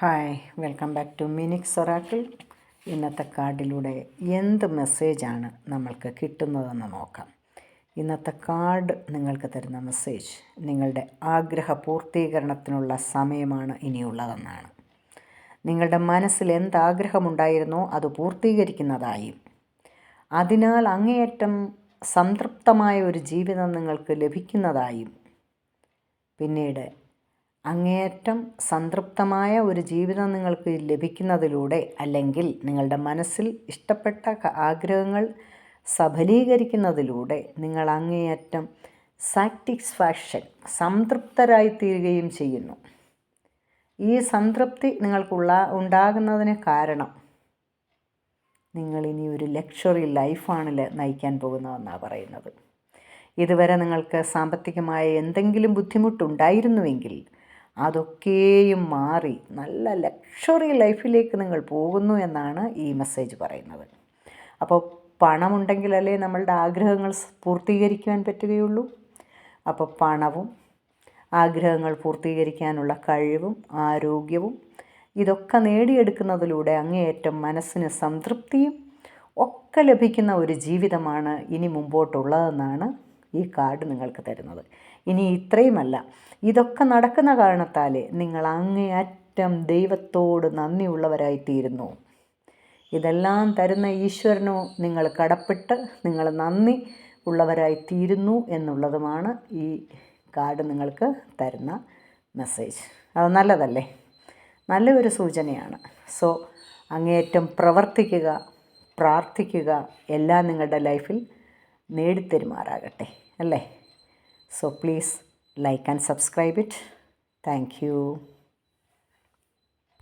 Hi, welcome back to Minix Oracle. ഇന്നത്തെ കാർഡിലൂടെ എന്ത് മെസ്സേജാണ് നമ്മൾക്ക് കിട്ടുന്നതെന്ന് നോക്കാം. ഇന്നത്തെ കാർഡ് നിങ്ങൾക്ക് തരുന്ന മെസ്സേജ് നിങ്ങളുടെ ആഗ്രഹ പൂർത്തീകരണത്തിനുള്ള സമയമാണ് ഇനിയുള്ളതെന്നാണ്. നിങ്ങളുടെ മനസ്സിൽ എന്താഗ്രഹമുണ്ടായിരുന്നോ അത് പൂർത്തീകരിക്കുന്നതായും അതിനാൽ അങ്ങേയറ്റം സംതൃപ്തമായ ഒരു ജീവിതം നിങ്ങൾക്ക് ലഭിക്കുന്നതായും പിന്നീട് അങ്ങേയറ്റം സംതൃപ്തമായ ഒരു ജീവിതം നിങ്ങൾക്ക് ലഭിക്കുന്നതിലൂടെ അല്ലെങ്കിൽ നിങ്ങളുടെ മനസ്സിൽ ഇഷ്ടപ്പെട്ട ആഗ്രഹങ്ങൾ സഫലീകരിക്കുന്നതിലൂടെ നിങ്ങൾ അങ്ങേയറ്റം സാറ്റിസ്ഫാക്ഷൻ സംതൃപ്തരായിത്തീരുകയും ചെയ്യുന്നു. ഈ സംതൃപ്തി ഉണ്ടാകുന്നതിന് കാരണം നിങ്ങളിനി ഒരു ലക്ഷറി ലൈഫാണ് നയിക്കാൻ പോകുന്നതെന്നാണ് പറയുന്നത്. ഇതുവരെ നിങ്ങൾക്ക് സാമ്പത്തികമായ എന്തെങ്കിലും ബുദ്ധിമുട്ടുണ്ടായിരുന്നുവെങ്കിൽ അതൊക്കെയും മാറി നല്ല ലക്ഷറി ലൈഫിലേക്ക് നിങ്ങൾ പോകുന്നു എന്നാണ് ഈ മെസ്സേജ് പറയുന്നത്. അപ്പോൾ പണമുണ്ടെങ്കിലല്ലേ നമ്മളുടെ ആഗ്രഹങ്ങൾ പൂർത്തീകരിക്കുവാൻ പറ്റുകയുള്ളൂ. അപ്പോൾ പണവും ആഗ്രഹങ്ങൾ പൂർത്തീകരിക്കാനുള്ള കഴിവും ആരോഗ്യവും ഇതൊക്കെ നേടിയെടുക്കുന്നതിലൂടെ അങ്ങേയറ്റം മനസ്സിന് സംതൃപ്തിയും ഒക്കെ ലഭിക്കുന്ന ഒരു ജീവിതമാണ് ഇനി മുമ്പോട്ടുള്ളതെന്നാണ് ഈ കാർഡ് നിങ്ങൾക്ക് തരുന്നത്. ഇനി ഇത്രയുമല്ല, ഇതൊക്കെ നടക്കുന്ന കാരണത്താൽ നിങ്ങൾ അങ്ങേയറ്റം ദൈവത്തോട് നന്ദിയുള്ളവരായിത്തീരുന്നു. ഇതെല്ലാം തരുന്ന ഈശ്വരനോ നിങ്ങൾ കടപ്പെട്ട് നിങ്ങൾ നന്ദി ഉള്ളവരായിത്തീരുന്നു എന്നുള്ളതുമാണ് ഈ കാർഡ് നിങ്ങൾക്ക് തരുന്ന മെസ്സേജ്. അത് നല്ലതല്ലേ? നല്ലൊരു സൂചനയാണ്. സോ അങ്ങേയറ്റം പ്രവർത്തിക്കുക, പ്രാർത്ഥിക്കുക, എല്ലാം നിങ്ങളുടെ ലൈഫിൽ നേടിത്തരുമാറാകട്ടെ അല്ലേ? So please like and subscribe it. Thank you.